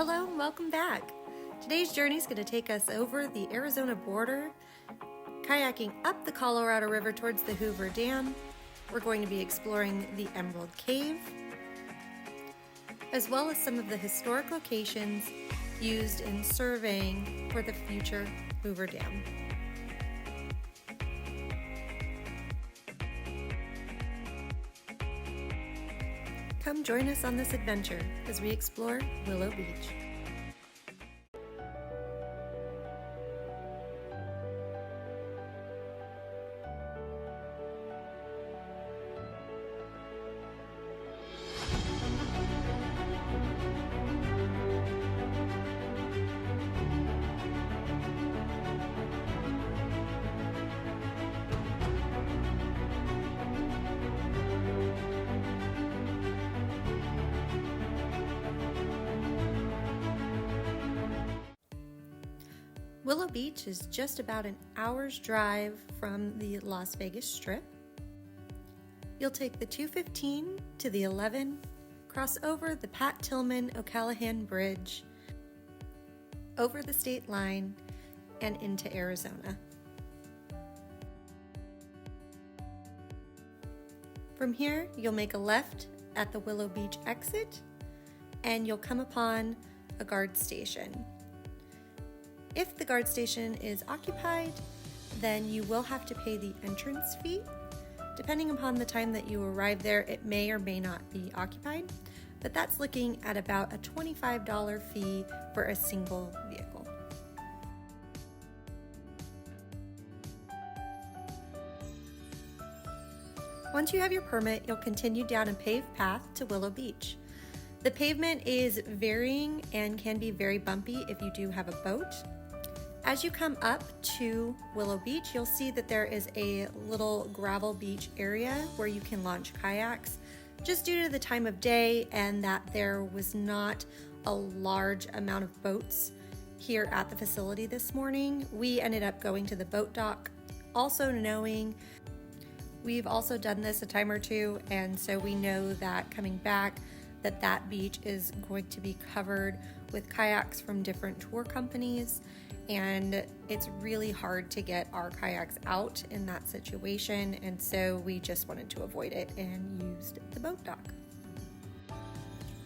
Hello and welcome back. Today's journey is going to take us over the Arizona border, kayaking up the Colorado River towards the Hoover Dam. We're going to be exploring the Emerald Cave, as well as some of the historic locations used in surveying for the future Hoover Dam. Come join us on this adventure as we explore Willow Beach. Willow Beach is just about an hour's drive from the Las Vegas Strip. You'll take the 215 to the 11, cross over the Pat Tillman O'Callahan Bridge, over the state line, and into Arizona. From here, you'll make a left at the Willow Beach exit, and you'll come upon a guard station. If the guard station is occupied, then you will have to pay the entrance fee. Depending upon the time that you arrive there, it may or may not be occupied, but that's looking at about a $25 fee for a single vehicle. Once you have your permit, you'll continue down a paved path to Willow Beach. The pavement is varying and can be very bumpy if you do have a boat. As you come up to Willow Beach, you'll see that there is a little gravel beach area where you can launch kayaks. Just due to the time of day and that there was not a large amount of boats here at the facility this morning, we ended up going to the boat dock, also knowing we've also done this a time or two, and so we know that coming back that beach is going to be covered with kayaks from different tour companies, and it's really hard to get our kayaks out in that situation, and so we just wanted to avoid it and used the boat dock.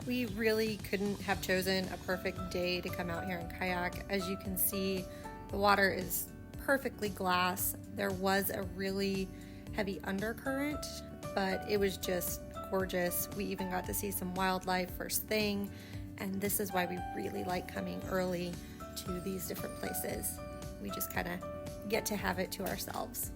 We really couldn't have chosen a perfect day to come out here and kayak. As you can see, the water is perfectly glass. There was a really heavy undercurrent, but it was just gorgeous. We even got to see some wildlife first thing, and this is why we really like coming early to these different places. We just kind of get to have it to ourselves.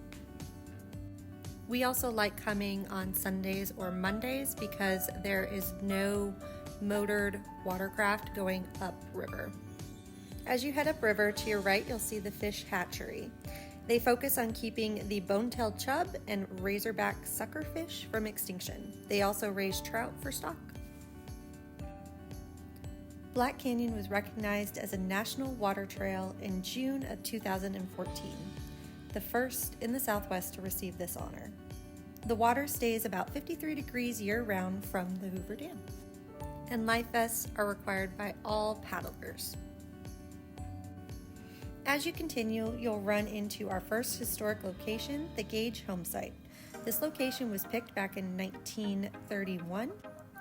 We also like coming on Sundays or Mondays because there is no motored watercraft going upriver. As you head upriver, to your right you'll see the fish hatchery. They focus on keeping the bone-tailed chub and razorback suckerfish from extinction. They also raise trout for stock. Black Canyon was recognized as a national water trail in June of 2014, the first in the Southwest to receive this honor. The water stays about 53 degrees year-round from the Hoover Dam, and life vests are required by all paddlers. As you continue, you'll run into our first historic location, the Gage home site. This location was picked back in 1931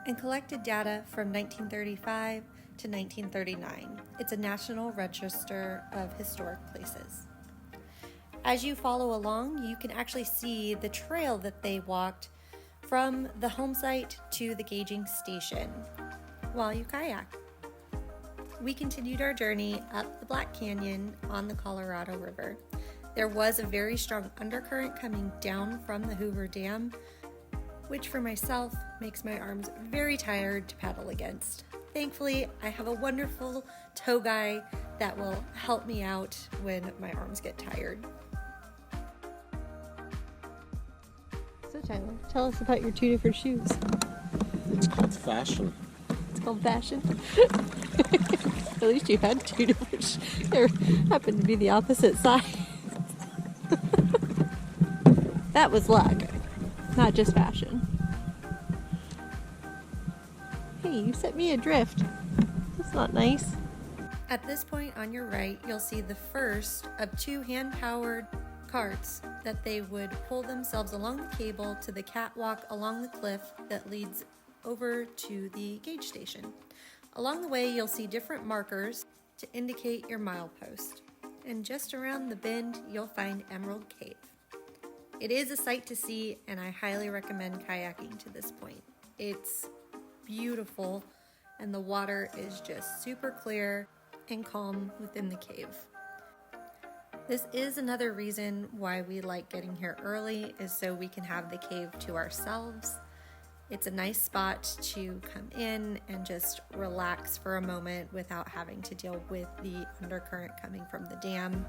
and collected data from 1935 to 1939. It's a National Register of Historic Places. As you follow along, you can actually see the trail that they walked from the home site to the gauging station while you kayak. We continued our journey up the Black Canyon on the Colorado River. There was a very strong undercurrent coming down from the Hoover Dam, which for myself makes my arms very tired to paddle against. Thankfully, I have a wonderful tow guy that will help me out when my arms get tired. So Tyler, tell us about your two different shoes. It's called fashion. It's called fashion? At least you had two different shoes. They happened to be the opposite size. That was luck, not just fashion. Hey, you set me adrift. It's not nice. At this point on your right, you'll see the first of 2 hand-powered carts that they would pull themselves along the cable to the catwalk along the cliff that leads over to the gauge station. Along the way, you'll see different markers to indicate your milepost. And just around the bend, you'll find Emerald Cave. It is a sight to see, and I highly recommend kayaking to this point. It's beautiful, and the water is just super clear and calm within the cave. This is another reason why we like getting here early, is so we can have the cave to ourselves. It's a nice spot to come in and just relax for a moment without having to deal with the undercurrent coming from the dam.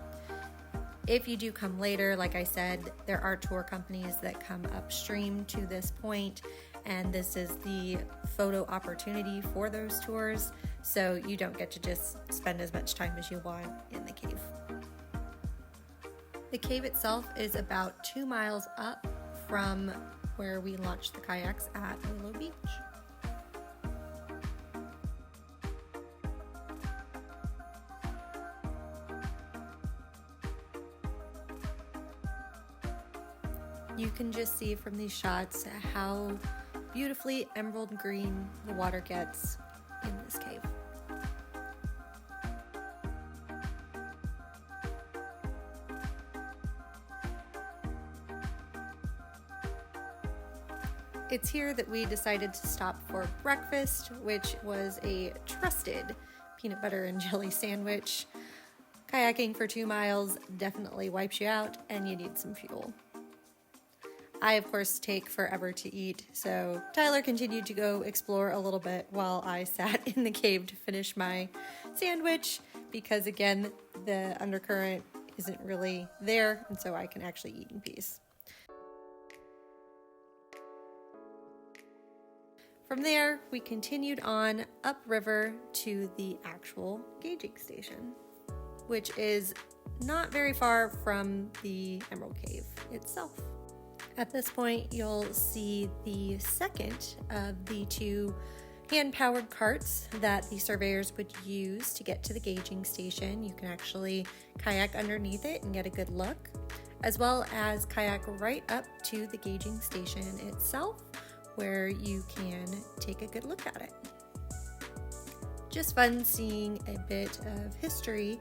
If you do come later, like I said, there are tour companies that come upstream to this point, and this is the photo opportunity for those tours, so you don't get to just spend as much time as you want in the cave. The cave itself is about 2 miles up from where we launched the kayaks at Willow Beach. You can just see from these shots how beautifully emerald green the water gets in this cave. It's here that we decided to stop for breakfast, which was a trusted peanut butter and jelly sandwich. Kayaking for 2 miles definitely wipes you out, and you need some fuel. I, of course, take forever to eat, so Tyler continued to go explore a little bit while I sat in the cave to finish my sandwich, because again, the undercurrent isn't really there, and so I can actually eat in peace. From there, we continued on upriver to the actual gauging station, which is not very far from the Emerald Cave itself. At this point, you'll see the second of the 2 hand-powered carts that the surveyors would use to get to the gauging station. You can actually kayak underneath it and get a good look, as well as kayak right up to the gauging station itself, where you can take a good look at it. Just fun seeing a bit of history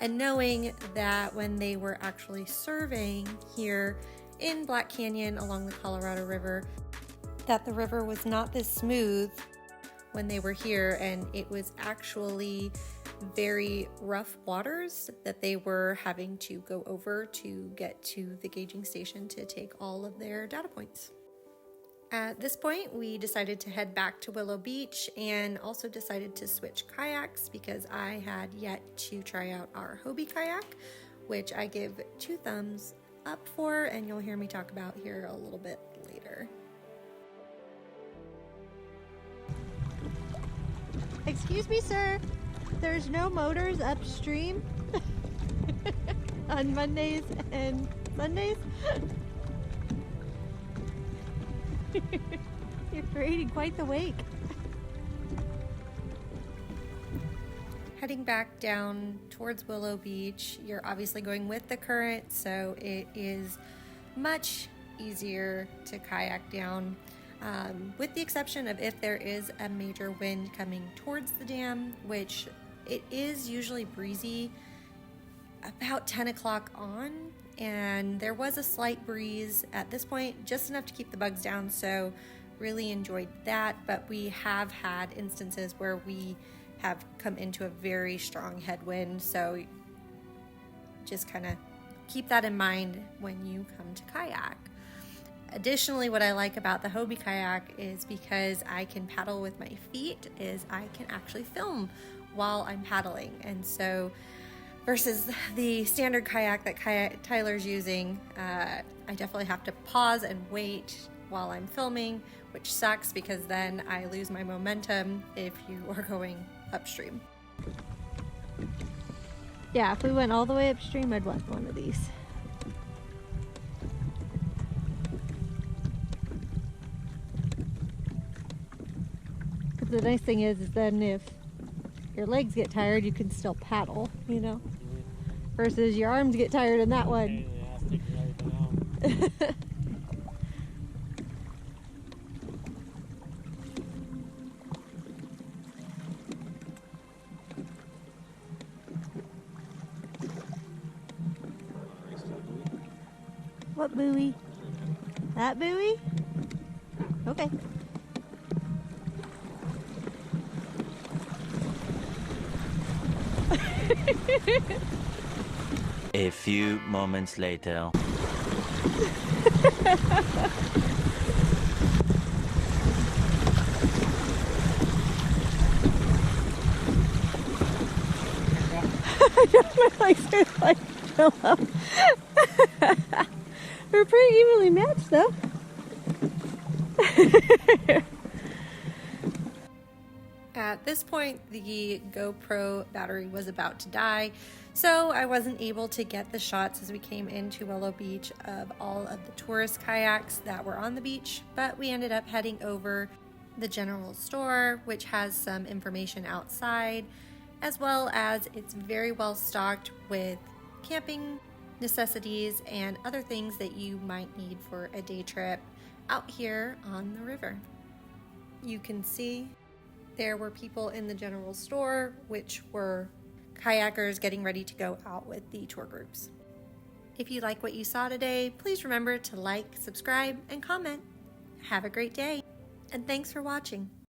and knowing that when they were actually surveying here in Black Canyon along the Colorado River, that the river was not this smooth when they were here, and it was actually very rough waters that they were having to go over to get to the gauging station to take all of their data points. At this point, we decided to head back to Willow Beach and also decided to switch kayaks because I had yet to try out our Hobie kayak, which I give 2 thumbs up for, and you'll hear me talk about here a little bit later. Excuse me, sir. There's no motors upstream on Mondays and Sundays? You're creating quite the wake. Heading back down towards Willow Beach, you're obviously going with the current, so it is much easier to kayak down, with the exception of if there is a major wind coming towards the dam, which it is usually breezy about 10 o'clock on, and there was a slight breeze at this point, just enough to keep the bugs down, so really enjoyed that. But we have had instances where we have come into a very strong headwind, so just kind of keep that in mind when you come to kayak. Additionally, what I like about the Hobie kayak is because I can paddle with my feet, is I can actually film while I'm paddling, and so versus the standard kayak that Tyler's using, I definitely have to pause and wait while I'm filming, which sucks because then I lose my momentum if you are going upstream. Yeah, if we went all the way upstream, I'd want one of these. But the nice thing is then if your legs get tired, you can still paddle, you know, versus your arms get tired in that one. What buoy? That buoy? Okay. A few moments later. My legs are like pillow. We're pretty evenly matched though. At this point, the GoPro battery was about to die, so I wasn't able to get the shots as we came into Willow Beach of all of the tourist kayaks that were on the beach, but we ended up heading over the general store, which has some information outside, as well as it's very well stocked with camping necessities and other things that you might need for a day trip out here on the river. You can see there were people in the general store, which were kayakers getting ready to go out with the tour groups. If you like what you saw today, please remember to like, subscribe, and comment. Have a great day, and thanks for watching.